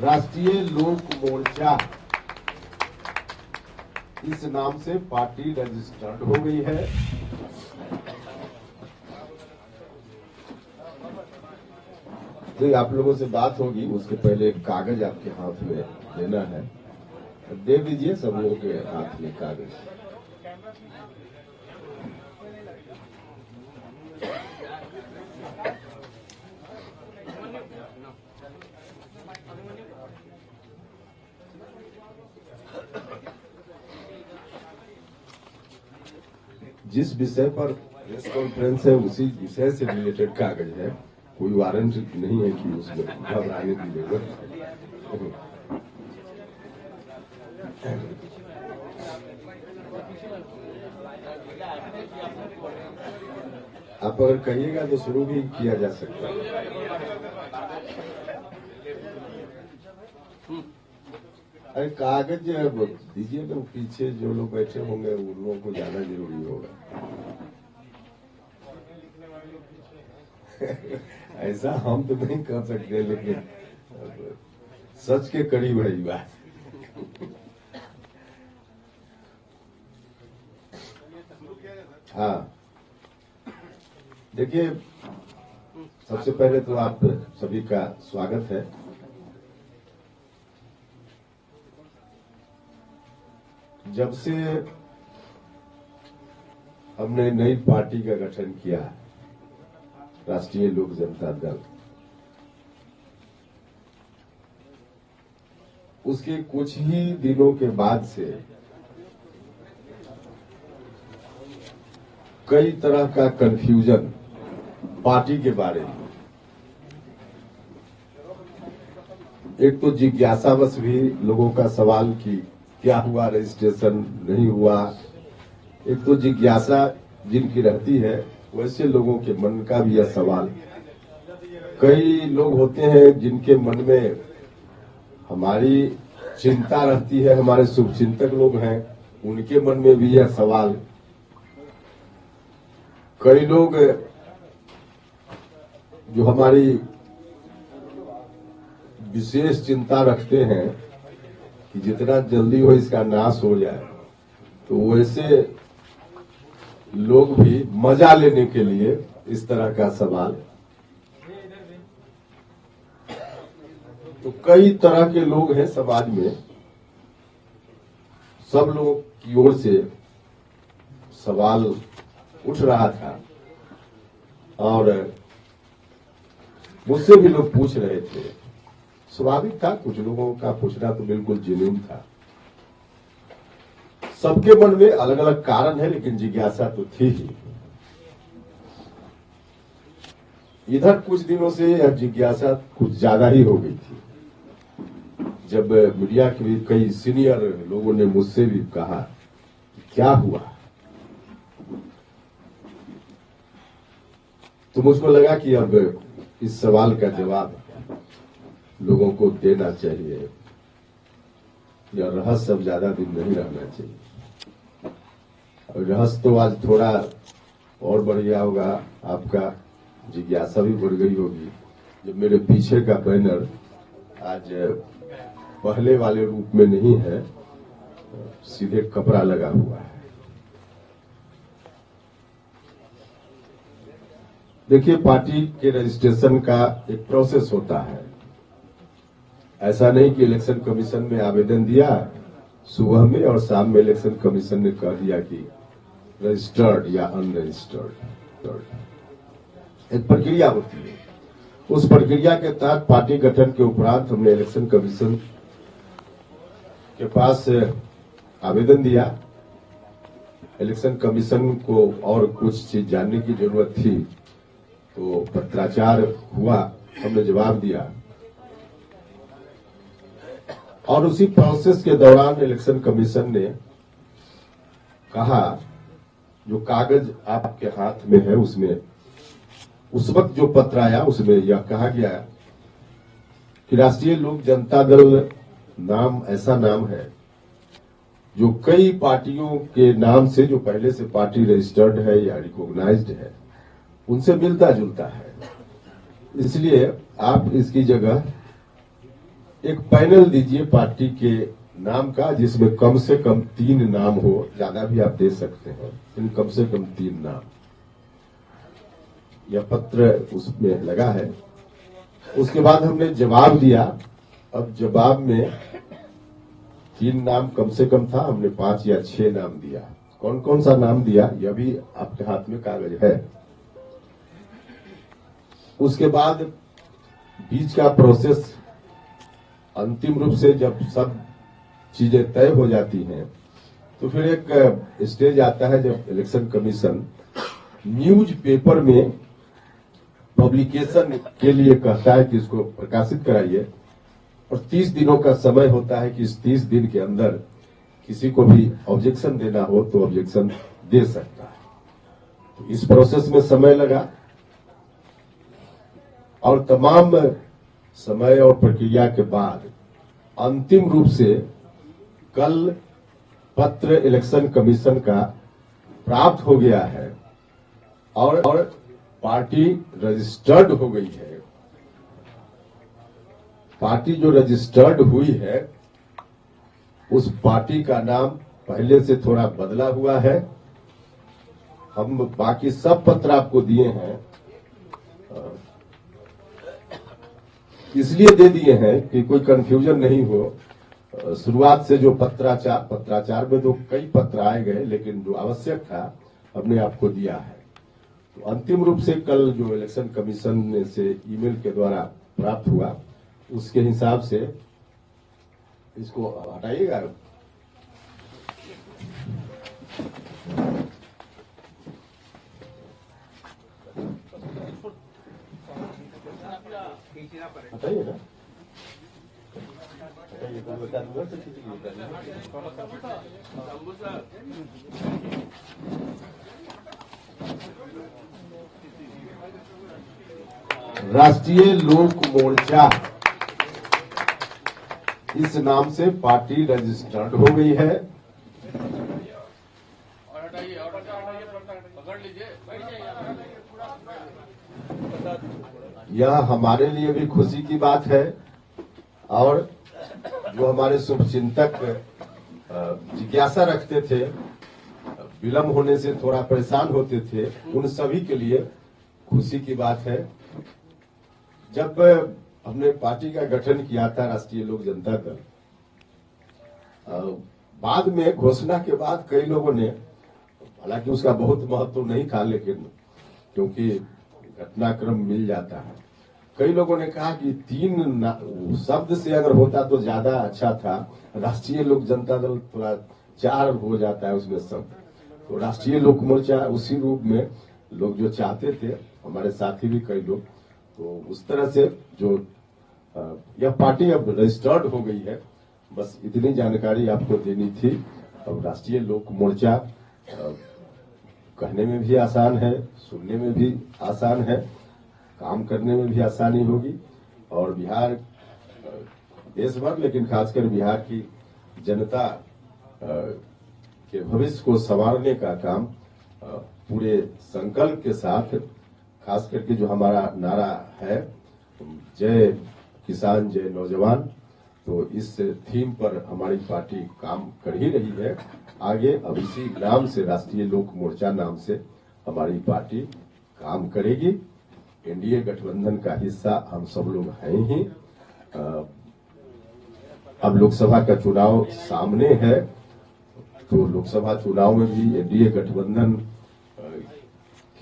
राष्ट्रीय लोक मोर्चा इस नाम से पार्टी रजिस्टर्ड हो गई है। तो आप लोगों से बात होगी, उसके पहले एक कागज आपके हाथ में देना है, दे दीजिए सब लोगों के हाथ में कागज। जिस विषय पर प्रेस कॉन्फ्रेंस है उसी विषय से रिलेटेड कागज है, कोई वारंट नहीं है कि उसमें घबराने की जरूरत है। आप अगर कहिएगा तो शुरू भी किया जा सकता है। अरे कागज दीजिए तो पीछे जो लोग बैठे होंगे उन लोगों को जाना जरूरी होगा। ऐसा हम तो नहीं कर सकते, लेकिन सच के करीब है ये बात। हाँ, देखिए, सबसे पहले तो आप सभी का स्वागत है। जब से हमने नई पार्टी का गठन किया, राष्ट्रीय लोक जनता दल, उसके कुछ ही दिनों के बाद से कई तरह का कंफ्यूजन पार्टी के बारे में, एक तो जिज्ञासावश भी लोगों का सवाल कि क्या हुआ, रजिस्ट्रेशन नहीं हुआ। एक तो जिज्ञासा जिनकी रहती है, वैसे लोगों के मन का भी यह सवाल। कई लोग होते हैं जिनके मन में हमारी चिंता रहती है, हमारे शुभचिंतक लोग हैं, उनके मन में भी यह सवाल। कई लोग जो हमारी विशेष चिंता रखते हैं कि जितना जल्दी हो इसका नाश हो जाए, तो वैसे लोग भी मजा लेने के लिए इस तरह का सवाल। तो कई तरह के लोग हैं समाज में, सब लोगों की ओर से सवाल उठ रहा था और मुझसे भी लोग पूछ रहे थे। स्वाभाविक था, कुछ लोगों का पूछना तो बिल्कुल जेन्युइन था। सबके मन में अलग अलग कारण है, लेकिन जिज्ञासा तो थी ही। इधर कुछ दिनों से यह जिज्ञासा कुछ ज्यादा ही हो गई थी, जब मीडिया के भी कई सीनियर लोगों ने मुझसे भी कहा क्या हुआ। तो मुझको लगा कि अब इस सवाल का जवाब लोगों को देना चाहिए, या रहस्य अब ज्यादा दिन नहीं रहना चाहिए। और रहस्य तो आज थोड़ा और बढ़ गया होगा, आपका जिज्ञासा भी बढ़ गई होगी। जब मेरे पीछे का बैनर आज पहले वाले रूप में नहीं है, सीधे कपड़ा लगा हुआ है। देखिए, पार्टी के रजिस्ट्रेशन का एक प्रोसेस होता है। ऐसा नहीं कि इलेक्शन कमीशन में आवेदन दिया सुबह में और शाम में इलेक्शन कमीशन ने कह दिया कि रजिस्टर्ड या अनरजिस्टर्ड। एक प्रक्रिया होती है। उस प्रक्रिया के तहत पार्टी गठन के उपरांत हमने इलेक्शन कमीशन के पास आवेदन दिया। इलेक्शन कमीशन को और कुछ चीज जानने की जरूरत थी, तो पत्राचार हुआ, हमने जवाब दिया। और उसी प्रोसेस के दौरान इलेक्शन कमीशन ने कहा, जो कागज आपके हाथ में है उसमें उस वक्त जो पत्र आया उसमें यह कहा गया कि राष्ट्रीय लोक जनता दल नाम ऐसा नाम है जो कई पार्टियों के नाम से, जो पहले से पार्टी रजिस्टर्ड है या रिकॉग्नाइज्ड है, उनसे मिलता जुलता है। इसलिए आप इसकी जगह एक पैनल दीजिए पार्टी के नाम का, जिसमें कम से कम 3 नाम हो, ज्यादा भी आप दे सकते हैं, लेकिन कम से कम 3 नाम। यह पत्र उसमें लगा है। उसके बाद हमने जवाब दिया। अब जवाब में 3 नाम कम से कम था, हमने 5 या 6 नाम दिया। कौन कौन सा नाम दिया यह भी आपके हाथ में कागज है। उसके बाद बीच का प्रोसेस अंतिम रूप से जब सब चीजें तय हो जाती हैं तो फिर एक स्टेज आता है जब इलेक्शन कमीशन न्यूज पेपर में पब्लिकेशन के लिए कहता है कि इसको प्रकाशित कराइए, और 30 दिनों का समय होता है कि इस 30 दिन के अंदर किसी को भी ऑब्जेक्शन देना हो तो ऑब्जेक्शन दे सकता है। तो इस प्रोसेस में समय लगा, और तमाम समय और प्रक्रिया के बाद अंतिम रूप से कल पत्र इलेक्शन कमीशन का प्राप्त हो गया है और पार्टी रजिस्टर्ड हो गई है। पार्टी जो रजिस्टर्ड हुई है उस पार्टी का नाम पहले से थोड़ा बदला हुआ है। हम बाकी सब पत्र आपको दिए हैं, इसलिए दे दिए हैं कि कोई कंफ्यूजन नहीं हो। शुरुआत से जो पत्राचार में तो कई पत्र आए गए, लेकिन जो आवश्यक था हमने आपको दिया है। तो अंतिम रूप से कल जो इलेक्शन कमीशन से ईमेल के द्वारा प्राप्त हुआ उसके हिसाब से इसको हटाइएगा। हटाइए ना, राष्ट्रीय लोक मोर्चा इस नाम से पार्टी रजिस्टर्ड हो गई है। यह हमारे लिए भी खुशी की बात है, और जो हमारे शुभचिंतक जिज्ञासा रखते थे, विलंब होने से थोड़ा परेशान होते थे, उन सभी के लिए खुशी की बात है। जब हमने पार्टी का गठन किया था राष्ट्रीय लोक जनता दल, बाद में घोषणा के बाद कई लोगों ने, हालांकि उसका बहुत महत्व नहीं था, लेकिन क्योंकि घटनाक्रम मिल जाता है, कई लोगों ने कहा कि 3 शब्द से अगर होता तो ज्यादा अच्छा था, राष्ट्रीय लोक जनता दल थोड़ा 4 हो जाता है उसमें शब्द। तो राष्ट्रीय लोक मोर्चा उसी रूप में लोग जो चाहते थे, हमारे साथी भी कई लोग, तो उस तरह से जो यह पार्टी अब रजिस्टर्ड हो गई है। बस इतनी जानकारी आपको देनी थी। अब राष्ट्रीय लोक मोर्चा कहने में भी आसान है, सुनने में भी आसान है, काम करने में भी आसानी होगी, और बिहार देश भर, लेकिन खासकर बिहार की जनता के भविष्य को संवारने का काम पूरे संकल्प के साथ, खास करके जो हमारा नारा है जय किसान जय नौजवान, तो इस थीम पर हमारी पार्टी काम कर ही रही है। आगे अब इसी नाम से, राष्ट्रीय लोक मोर्चा नाम से हमारी पार्टी काम करेगी। एनडीए गठबंधन का हिस्सा हम सब लोग हैं ही। अब लोकसभा का चुनाव सामने है, तो लोकसभा चुनाव में भी एनडीए गठबंधन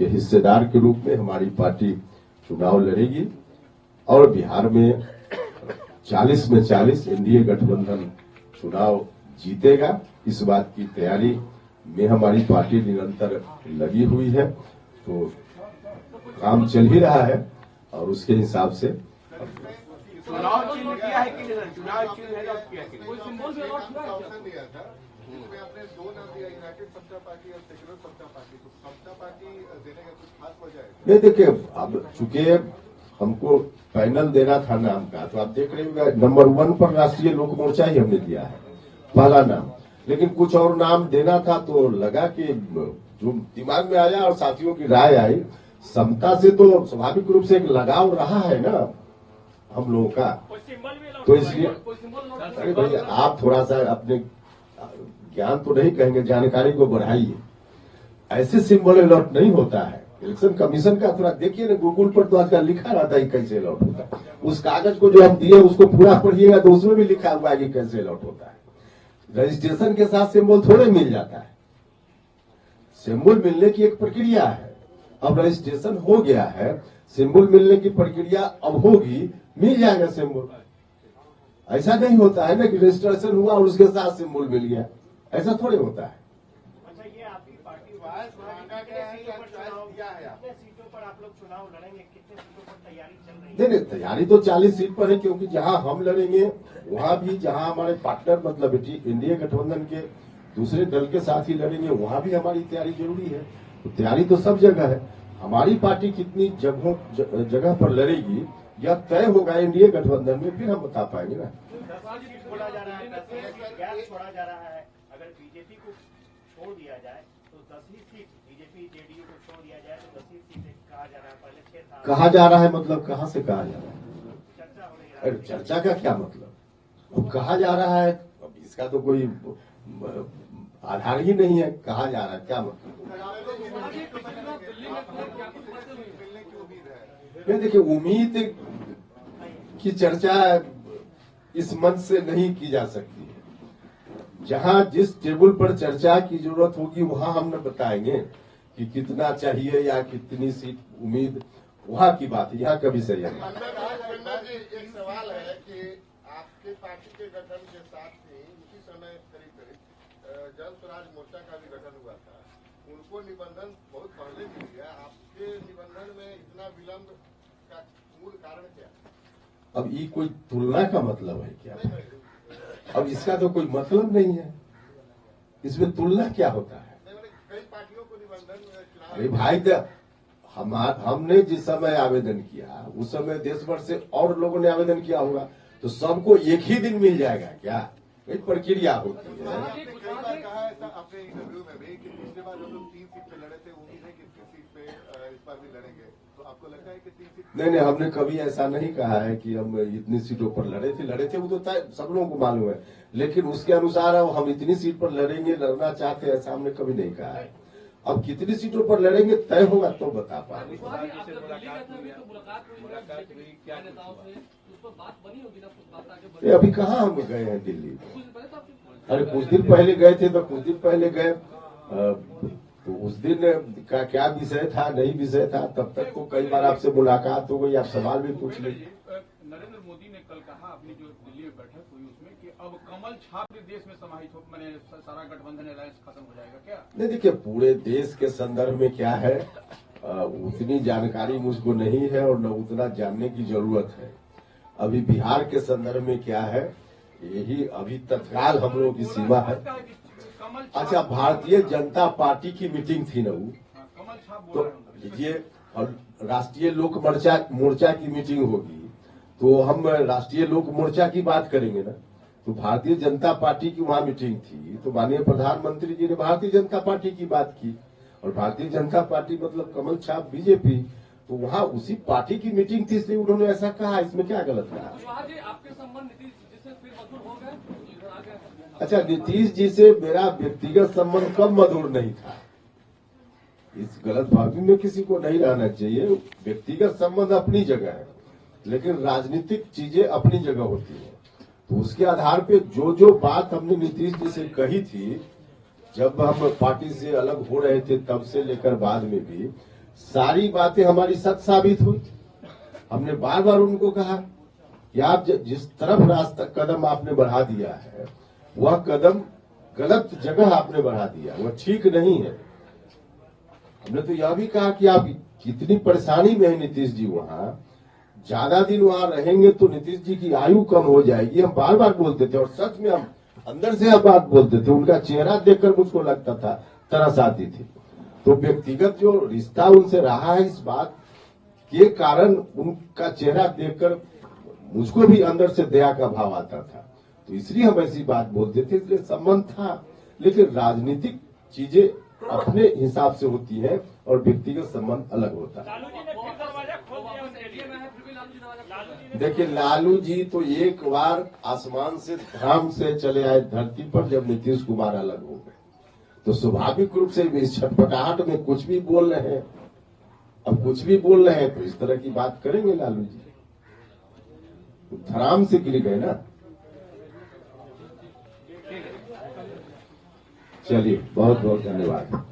के हिस्सेदार के रूप में हमारी पार्टी चुनाव लड़ेगी, और बिहार में 40 में 40 एनडीए गठबंधन चुनाव जीतेगा। इस बात की तैयारी में हमारी पार्टी निरंतर लगी हुई है। तो काम चल ही रहा है, और उसके हिसाब से चुनाव चिन्ह किया है कि नहीं? चुनाव चिन्ह है किया कि कोई सिंबल भी ऑप्शन दिया था, जिसमें आपने 2 नाम दिया, यूनाइटेड समता पार्टी और सेक्युलर समता पार्टी। तो समता पार्टी देने का कुछ खास वजह है? नहीं, देखिए, अब चूंकि हमको पैनल देना था नाम का, तो आप देख रहे होंगे नंबर 1 पर राष्ट्रीय लोक मोर्चा ही हमने दिया है, पहला नाम। लेकिन कुछ और नाम देना था, तो लगा कि जो दिमाग में आया और साथियों की राय आई, समता से तो स्वाभाविक रूप से एक लगाव रहा है ना। हम लोगों का। कोई सिंबल भी allowed तो हुआ है? इसलिए कोई सिंबल नोट अरे भाई आप थोड़ा सा अपने ज्ञान तो नहीं कहेंगे, जानकारी को बढ़ाइए। ऐसे सिंबल अलॉट नहीं होता है। इलेक्शन कमीशन का थोड़ा देखिए ना, गूगल पर तो आजकल लिखा रहता है कैसे अलॉट होता है। उस कागज को जो हम दिए उसको पूरा पढ़िएगा तो उसमें भी लिखा हुआ है कि कैसे अलॉट होता है। रजिस्ट्रेशन के साथ सिंबल थोड़े मिल जाता है। सिंबल मिलने की एक प्रक्रिया है। अब रजिस्ट्रेशन हो गया है, सिंबल मिलने की प्रक्रिया अब होगी, मिल जाएगा सिंबल। ऐसा नहीं होता है ना कि रजिस्ट्रेशन हुआ और उसके साथ सिंबल मिल गया, ऐसा थोड़े होता है। अच्छा, ये आपकी पार्टी वायस मांगा गया है या चॉइस दिया है कितने सीटों पर आप लोग चुनाव लड़ेंगे, कितने सीटों पर तैयारी चल रही है? नहीं नहीं, तैयारी तो 40 सीट पर है, क्योंकि जहां हम लड़ेंगे वहां भी, जहां हमारे पार्टनर मतलब इंडिया गठबंधन के दूसरे दल के साथ ही लड़ेंगे, वहां भी हमारी तैयारी जरूरी है। तो तैयारी तो सब जगह है। हमारी पार्टी कितनी जगह पर लड़ेगी यह तय होगा इंडिया गठबंधन में, फिर हम बता पाएंगे ना। 10 सीट बोला जा रहा है, 10 सीट गैप छोड़ा जा रहा है। अगर बीजेपी को छोड़ दिया जाए तो 10 ही सीट, बीजेपी जेडीयू को छोड़ दिया जाए तो 10 ही सीट कहा जा रहा है। पहले 6 था। कहा जा रहा है मतलब कहाँ से कहा जा रहा है? चर्चा हो रही है। अरे चर्चा का क्या मतलब? अब कहा जा रहा है, अब इसका तो कोई आधार ही नहीं है। कहा जा रहा है क्या मतलब? मिलने की उम्मीद है। ये देखिए, उम्मीद की चर्चा इस मंच से नहीं की जा सकती है। जहां जिस टेबल पर चर्चा की जरूरत होगी वहां हम न बताएंगे कि कितना चाहिए या कितनी सीट उम्मीद, वहां की बात है, यहाँ कभी सही है। पन्ना जी, एक सवाल है कि आपके पार्टी के गठन के साथ ही उसी समय करीब करीब जन स्वराज मोर्चा का भी गठन हुआ था। उनको निबंधन बहुत पहले मिल गया, आपके निबंधन में इतना विलंब का मूल कारण क्या? अब ये कोई तुलना का मतलब है क्या? अब इसका तो कोई मतलब नहीं है, इसमें तुलना क्या होता है? कई पार्टियों को निबंधन अरे भाई, हमने जिस समय आवेदन किया उस समय देश भर से और लोगों ने आवेदन किया होगा, तो सबको एक ही दिन मिल जाएगा क्या? एक प्रक्रिया होती है। आपने कई बार कहा है अपने इंटरव्यू में भी कि पिछले बार जो लोग 3 सीट पे लड़े थे, उम्मीद है कि 3 सीट पे इस बार भी लड़ेंगे। तो आपको लगता है कि 3 सीट? नहीं, हमने कभी ऐसा नहीं कहा है कि हम इतनी सीटों पर लड़े थे वो तो तय सब लोगों को मालूम है। लेकिन उसके अनुसार अब हम इतनी सीट पर लड़ेंगे, लड़ना चाहते हैं, ऐसा हमने कभी नहीं कहा है। अब कितनी सीटों पर लड़ेंगे तय होगा तो बता पाएंगे। ये अभी कहाँ हम गए हैं दिल्ली? अरे कुछ दिन पहले गए थे, तो कुछ दिन पहले गए, तो उस दिन का क्या विषय था, नहीं विषय था, तब तक को कई बार आपसे मुलाकात हो गई, आप सवाल भी पूछ लीजिए। नरेंद्र मोदी ने कल कहा अपनी जो दिल्ली में बैठक हुई उसमें कि अब कमल छाप देश में समाहित हो, मैंने सारा गठबंधन अलायंस खत्म हो जाएगा क्या? नहीं, देखिए, पूरे देश के संदर्भ में क्या है, उतनी जानकारी मुझको नहीं है और न उतना जानने की जरूरत है। अभी बिहार के संदर्भ में क्या है, यही अभी तत्काल हम लोगों की सीमा है। अच्छा, भारतीय जनता पार्टी की मीटिंग थी ना वो, कमल छाप तो बोल रहे हैं। लीजिए, और राष्ट्रीय लोक मोर्चा की मीटिंग होगी तो हम राष्ट्रीय लोक मोर्चा की बात करेंगे ना। तो भारतीय जनता पार्टी की वहां मीटिंग थी, तो माननीय प्रधानमंत्री जी ने भारतीय जनता पार्टी की बात की, और भारतीय जनता पार्टी मतलब कमल छाप बीजेपी, तो वहां उसी पार्टी की मीटिंग थी, इसलिए उन्होंने ऐसा कहा। इसमें क्या गलत कहा? आपके संबंध नीतीश जी से फिर मधुर हो गए, इधर आ गए। अच्छा, नीतीश जी से मेरा व्यक्तिगत संबंध कब मधुर नहीं था? इस गलतफहमी में किसी को नहीं रहना चाहिए। व्यक्तिगत संबंध अपनी जगह है, लेकिन राजनीतिक चीजें अपनी जगह होती है। तो उसके आधार पे जो बात हमने नीतीश जी से कही थी, जब हम पार्टी से अलग हो रहे थे तब से लेकर बाद में भी, सारी बातें हमारी सच साबित हुई। हमने बार बार उनको कहा कि आप जिस तरफ रास्ता कदम आपने बढ़ा दिया है, वह कदम गलत जगह आपने बढ़ा दिया, वह ठीक नहीं है। हमने तो यह भी कहा कि आप कितनी परेशानी में है नीतीश जी, वहां ज्यादा दिन वहां रहेंगे तो नीतीश जी की आयु कम हो जाएगी। हम बार बार बोलते थे और सच में हम अंदर से यह बात बोलते थे। उनका चेहरा देखकर मुझको लगता था तरस आती थी। तो व्यक्तिगत जो रिश्ता उनसे रहा है, इस बात के कारण उनका चेहरा देखकर मुझको भी अंदर से दया का भाव आता था। तो इसलिए हम ऐसी बात बोलते थे, इसलिए संबंध था। लेकिन राजनीतिक चीजें अपने हिसाब से होती है और व्यक्तिगत संबंध अलग होता है। लालू जी ने फिर दरवाजा खोल दिया, उस एरिया में है, फिर भी लालू जी देखिए लालू जी तो एक बार आसमान से धाम से चले आए धरती पर जब नीतीश कुमार अलग हो गए, तो स्वाभाविक रूप से इस छटपटाहट में कुछ भी बोल रहे हैं। अब कुछ भी बोल रहे हैं तो इस तरह की बात करेंगे लालू जी, धराम से गिर गए ना। चलिए बहुत बहुत धन्यवाद।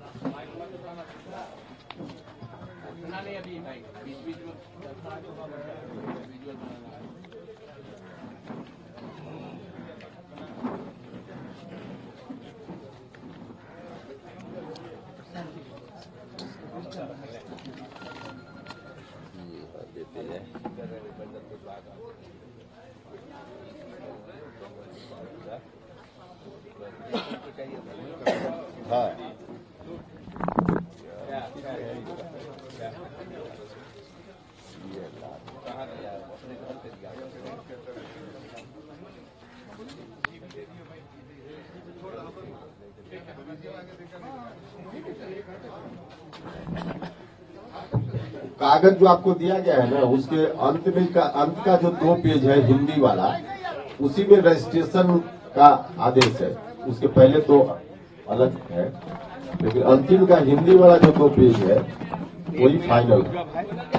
हाँ कागज जो आपको दिया गया है ना, उसके अंत में अंत का जो 2 पेज है हिंदी वाला, उसी में रजिस्ट्रेशन का आदेश है। उसके पहले तो अलग है, लेकिन अंतिम का हिंदी वाला जो 2 पेज है वही फाइनल है।